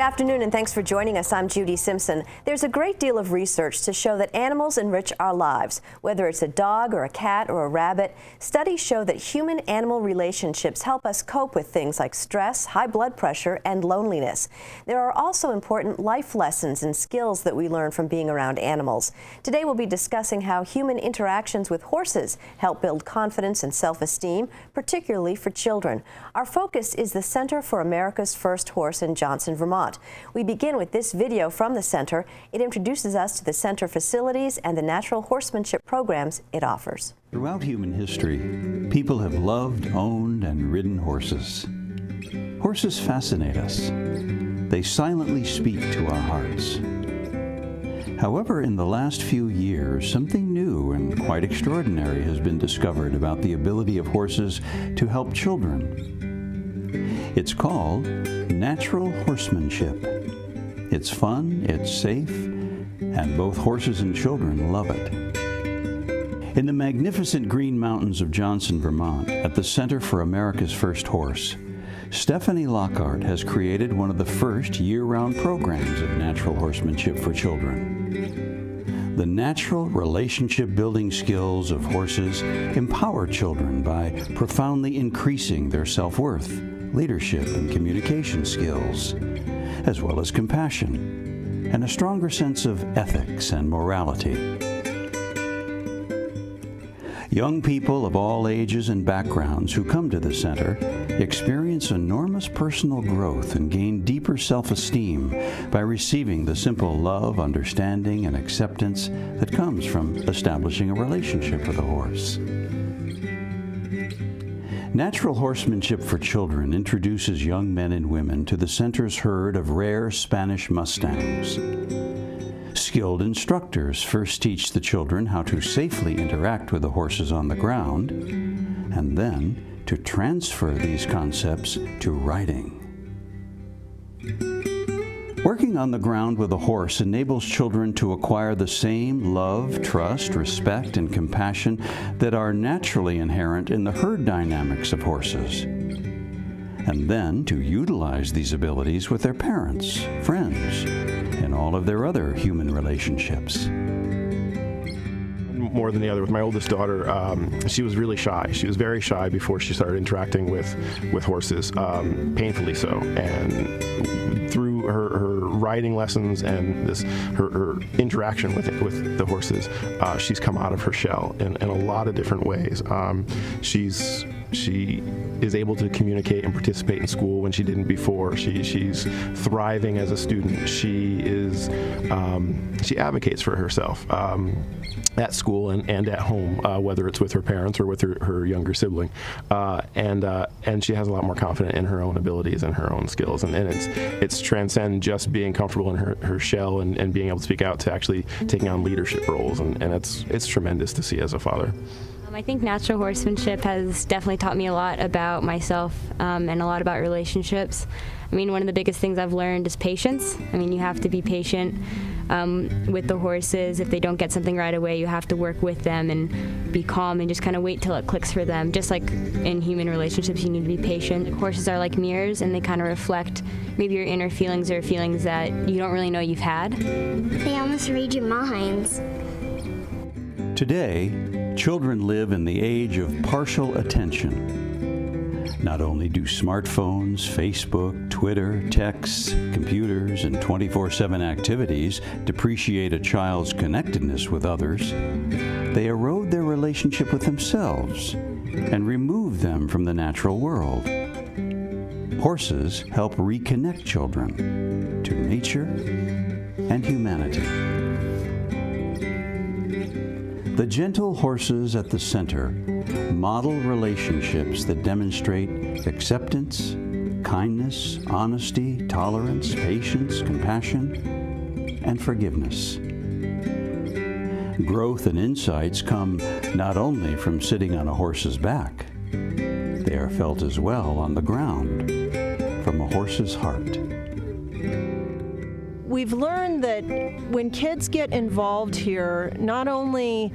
afternoon and thanks for joining us. I'm Judy Simpson. There's a great deal of research to show that animals enrich our lives. Whether it's a dog or a cat or a rabbit, studies show that human-animal relationships help us cope with things like stress, high blood pressure, and loneliness. There are also important life lessons and skills that we learn from being around animals. Today we'll be discussing how human interactions with horses help build confidence and self-esteem, particularly for children. Our focus is the Center for America's First Horse in Johnson, Vermont. We begin with this video from the center. It introduces us to the center facilities and the natural horsemanship programs it offers. Throughout human history, people have loved, owned, and ridden horses. Horses fascinate us. They silently speak to our hearts. However, in the last few years, something new and quite extraordinary has been discovered about the ability of horses to help children. It's called natural horsemanship. It's fun, it's safe, and both horses and children love it. In the magnificent Green Mountains of Johnson, Vermont, at the Center for America's First Horse, Stephanie Lockhart has created one of the first year-round programs of natural horsemanship for children. The natural relationship-building skills of horses empower children by profoundly increasing their self-worth, leadership and communication skills, as well as compassion and a stronger sense of ethics and morality. Young people of all ages and backgrounds who come to the center experience enormous personal growth and gain deeper self-esteem by receiving the simple love, understanding, and acceptance that comes from establishing a relationship with a horse. Natural Horsemanship for Children introduces young men and women to the center's herd of rare Spanish Mustangs. Skilled instructors first teach the children how to safely interact with the horses on the ground, and then to transfer these concepts to riding. Working on the ground with a horse enables children to acquire the same love, trust, respect, and compassion that are naturally inherent in the herd dynamics of horses, and then to utilize these abilities with their parents, friends, and all of their other human relationships. More than the other. With my oldest daughter, she was really shy. She was very shy before she started interacting with horses, painfully so. And through her riding lessons and her interaction with the horses, she's come out of her shell in a lot of different ways. She is able to communicate and participate in school when she didn't before. She's thriving as a student. She advocates for herself at school and at home, whether it's with her parents or with her younger sibling, and she has a lot more confidence in her own abilities and her own skills, and it's transcend just being comfortable in her shell and being able to speak out to actually taking on leadership roles, and it's tremendous to see as a father. I think natural horsemanship has definitely taught me a lot about myself and a lot about relationships. I mean, one of the biggest things I've learned is patience. I mean, you have to be patient with the horses. If they don't get something right away, you have to work with them and be calm and just kind of wait till it clicks for them. Just like in human relationships, you need to be patient. Horses are like mirrors, and they kind of reflect maybe your inner feelings or feelings that you don't really know you've had. They almost read your minds. Today, children live in the age of partial attention. Not only do smartphones, Facebook, Twitter, texts, computers, and 24/7 activities depreciate a child's connectedness with others, they erode their relationship with themselves and remove them from the natural world. Horses help reconnect children to nature and humanity. The gentle horses at the center model relationships that demonstrate acceptance, kindness, honesty, tolerance, patience, compassion, and forgiveness. Growth and insights come not only from sitting on a horse's back, they are felt as well on the ground from a horse's heart. We've learned that when kids get involved here, not only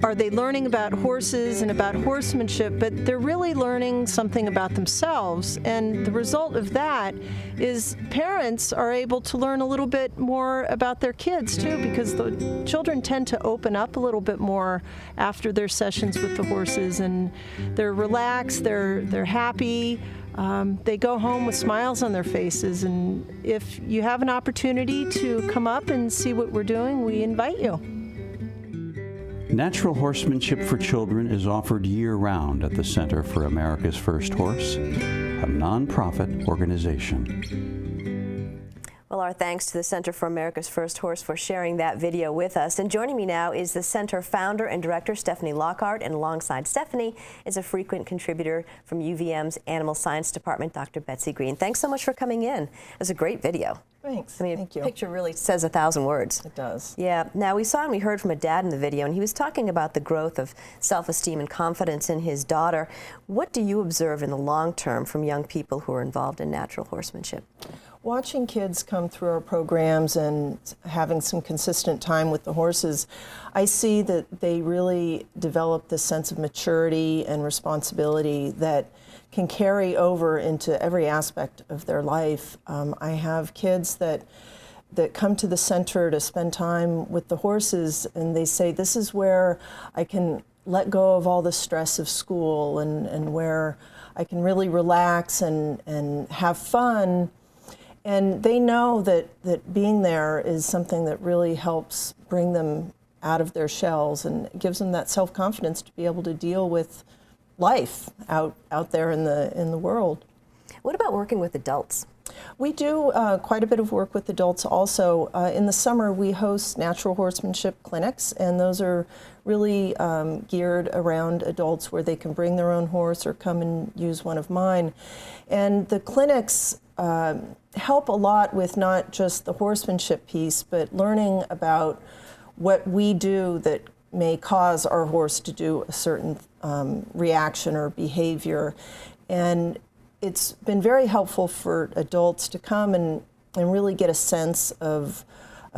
are they learning about horses and about horsemanship, but they're really learning something about themselves. And the result of that is parents are able to learn a little bit more about their kids too, because the children tend to open up a little bit more after their sessions with the horses, and they're relaxed, they're happy. They go home with smiles on their faces, and if you have an opportunity to come up and see what we're doing, we invite you. Natural horsemanship for children is offered year-round at the Center for America's First Horse, a nonprofit organization. Well, our thanks to the Center for America's First Horse for sharing that video with us. And joining me now is the Center founder and director, Stephanie Lockhart, and alongside Stephanie is a frequent contributor from UVM's Animal Science Department, Dr. Betsy Green. Thanks so much for coming in. It was a great video. Thanks. I mean, Thank you. The picture really says 1,000 words. It does. Yeah. Now, we saw and we heard from a dad in the video, and he was talking about the growth of self-esteem and confidence in his daughter. What do you observe in the long term from young people who are involved in natural horsemanship? Watching kids come through our programs and having some consistent time with the horses, I see that they really develop this sense of maturity and responsibility that can carry over into every aspect of their life. I have kids that come to the center to spend time with the horses, and they say, this is where I can let go of all the stress of school and where I can really relax and have fun. And they know that being there is something that really helps bring them out of their shells and gives them that self-confidence to be able to deal with life out there in the world. What about working with adults? We do quite a bit of work with adults also. In the summer, we host natural horsemanship clinics, and those are really geared around adults where they can bring their own horse or come and use one of mine. And the clinics help a lot with not just the horsemanship piece, but learning about what we do that may cause our horse to do a certain reaction or behavior. And it's been very helpful for adults to come and really get a sense of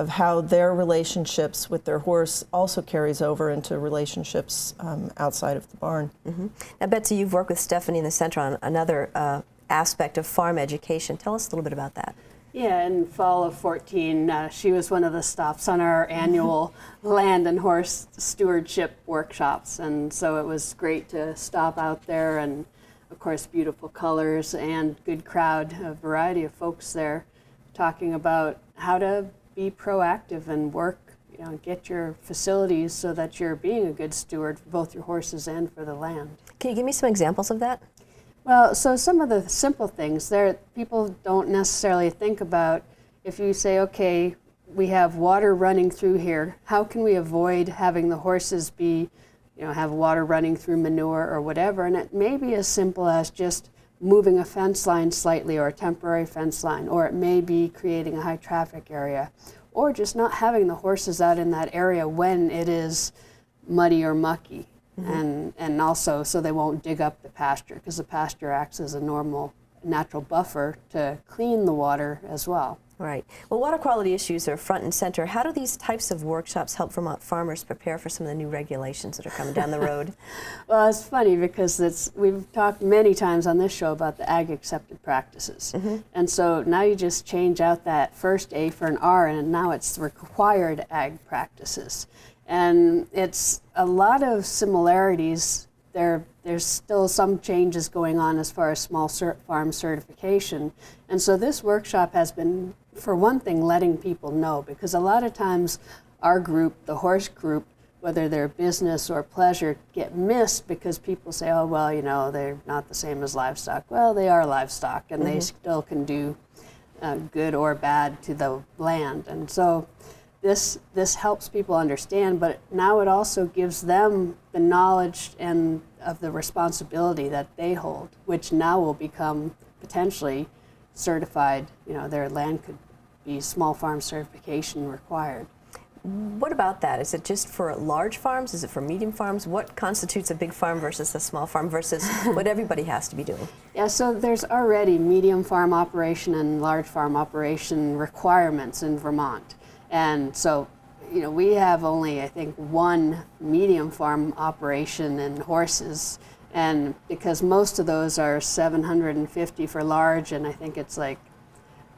how their relationships with their horse also carries over into relationships outside of the barn. Mm-hmm. Now, Betsy, you've worked with Stephanie in the center on another aspect of farm education. Tell us a little bit about that. Yeah, in fall of 14, she was one of the stops on our annual land and horse stewardship workshops, and so it was great to stop out there, and of course beautiful colors and good crowd, a variety of folks there talking about how to be proactive and work, get your facilities so that you're being a good steward for both your horses and for the land. Can you give me some examples of that? Well, so some of the simple things there, people don't necessarily think about. If you say, okay, we have water running through here, how can we avoid having the horses have water running through manure or whatever? And it may be as simple as just moving a fence line slightly or a temporary fence line, or it may be creating a high traffic area, or just not having the horses out in that area when it is muddy or mucky. Mm-hmm. And also so they won't dig up the pasture, because the pasture acts as a normal natural buffer to clean the water as well. Right. Well, water quality issues are front and center. How do these types of workshops help Vermont farmers prepare for some of the new regulations that are coming down the road? Well, it's funny because we've talked many times on this show about the ag accepted practices. Mm-hmm. And so now you just change out that first A for an R, and now it's required ag practices. And it's a lot of similarities. There's still some changes going on as far as small farm certification. And so this workshop has been, for one thing, letting people know, because a lot of times our group, the horse group, whether they're business or pleasure, get missed because people say, oh, well, they're not the same as livestock. Well, they are livestock, and mm-hmm. they still can do good or bad to the land. And so this helps people understand, but now it also gives them the knowledge and of the responsibility that they hold, which now will become potentially certified. Their land could be small farm certification required. What about that? Is it just for large farms? Is it for medium farms? What constitutes a big farm versus a small farm versus what everybody has to be doing? Yeah, so there's already medium farm operation and large farm operation requirements in Vermont. And so you know, we have only, I think, one medium farm operation in horses, and because most of those are 750 for large, and I think it's like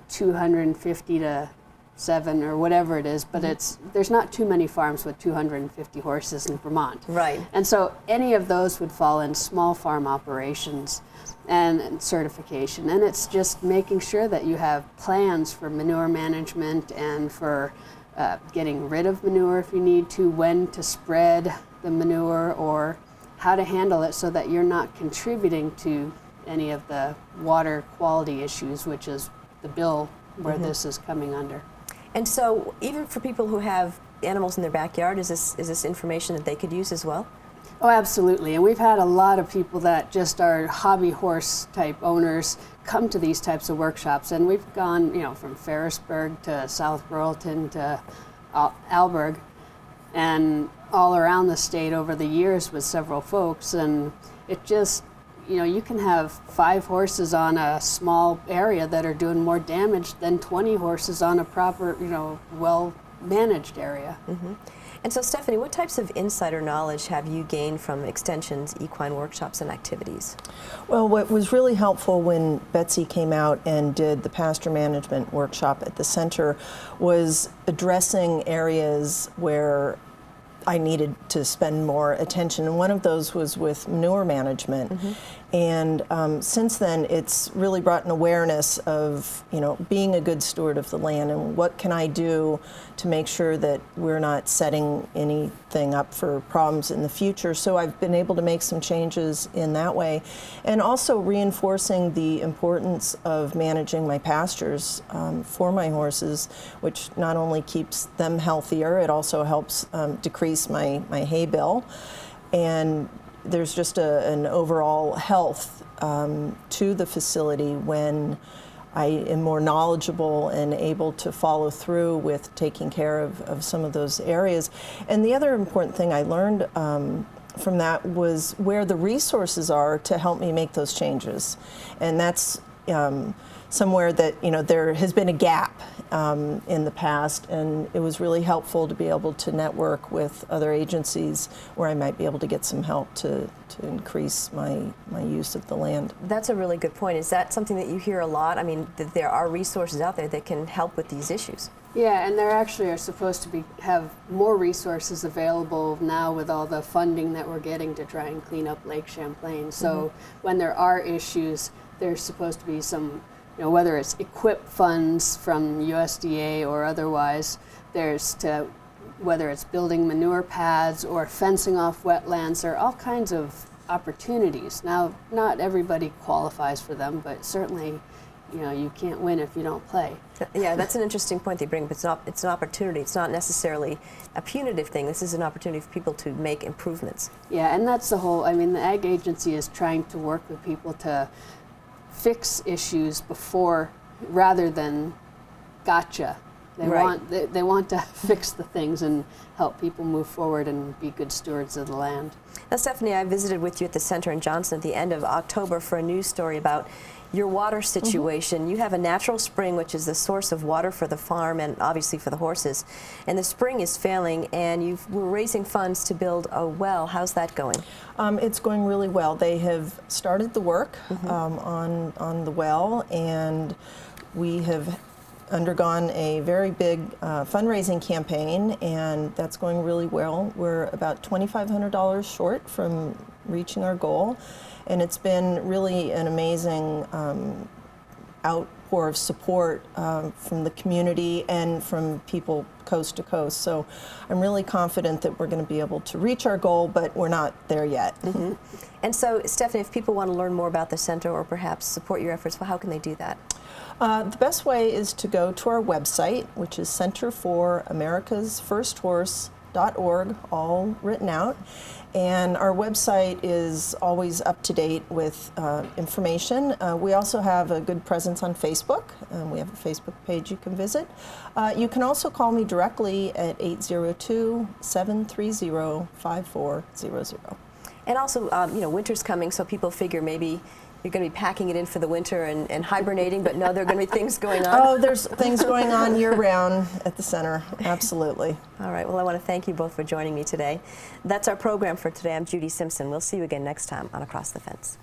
250 to 7 or whatever it is, but there's not too many farms with 250 horses in Vermont. Right. And so any of those would fall in small farm operations and certification. And it's just making sure that you have plans for manure management and for getting rid of manure if you need to, when to spread the manure, or how to handle it so that you're not contributing to any of the water quality issues, which is the bill where this is coming under. And so even for people who have animals in their backyard, is this information that they could use as well? Oh, absolutely. And we've had a lot of people that just are hobby horse type owners come to these types of workshops. And we've gone, you know, from Ferrisburg to South Burlington to Alberg and all around the state over the years with several folks. And it just, you know, you can have 5 horses on a small area that are doing more damage than 20 horses on a proper, you know, well-managed area. And so, Stephanie, what types of insider knowledge have you gained from Extension's equine workshops and activities? Well, what was really helpful when Betsy came out and did the pasture management workshop at the center was addressing areas where I needed to spend more attention, and one of those was with manure management. And since then, it's really brought an awareness of, you know, being a good steward of the land and what can I do to make sure that we're not setting anything up for problems in the future. So I've been able to make some changes in that way, and also reinforcing the importance of managing my pastures for my horses, which not only keeps them healthier, it also helps decrease my hay bill. And there's just an overall health to the facility when I am more knowledgeable and able to follow through with taking care of some of those areas. And the other important thing I learned from that was where the resources are to help me make those changes. And that's somewhere that, you know, there has been a gap in the past, and it was really helpful to be able to network with other agencies where I might be able to get some help to increase my use of the land. That's a really good point. Is that something that you hear a lot? I mean, that there are resources out there that can help with these issues. Yeah, and there actually are supposed to have more resources available now with all the funding that we're getting to try and clean up Lake Champlain. So when there are issues, there's supposed to be some, you know, whether it's equip funds from USDA or otherwise, whether it's building manure pads or fencing off wetlands, there are all kinds of opportunities. Now, not everybody qualifies for them, but certainly, you know, you can't win if you don't play. Yeah, that's an interesting point they bring up. It's an opportunity. It's not necessarily a punitive thing. This is an opportunity for people to make improvements. Yeah, and that's the whole, I mean, the Ag Agency is trying to work with people to fix issues before, rather than gotcha. They want to fix the things and help people move forward and be good stewards of the land. Now, Stephanie, I visited with you at the center in Johnson at the end of October for a news story about your water situation. You have a natural spring, which is the source of water for the farm and obviously for the horses. And the spring is failing, and you were raising funds to build a well. How's that going? It's going really well. They have started the work on the well, and we have undergone a very big fundraising campaign, and that's going really well. We're about $2,500 short from reaching our goal, and it's been really an amazing outpour of support from the community and from people coast to coast. So I'm really confident that we're going to be able to reach our goal, but we're not there yet. And so, Stephanie, if people want to learn more about the center or perhaps support your efforts, well, how can they do that? The best way is to go to our website, which is centerforamericasfirsthorse.org, all written out. And our website is always up to date with information. We also have a good presence on Facebook. We have a Facebook page you can visit. You can also call me directly at 802-730-5400. And also, you know, winter's coming, so people figure maybe You're going to be packing it in for the winter and hibernating, but no, there are going to be things going on. Oh, there's things going on year-round at the center, absolutely. All right, well, I want to thank you both for joining me today. That's our program for today. I'm Judy Simpson. We'll see you again next time on Across the Fence.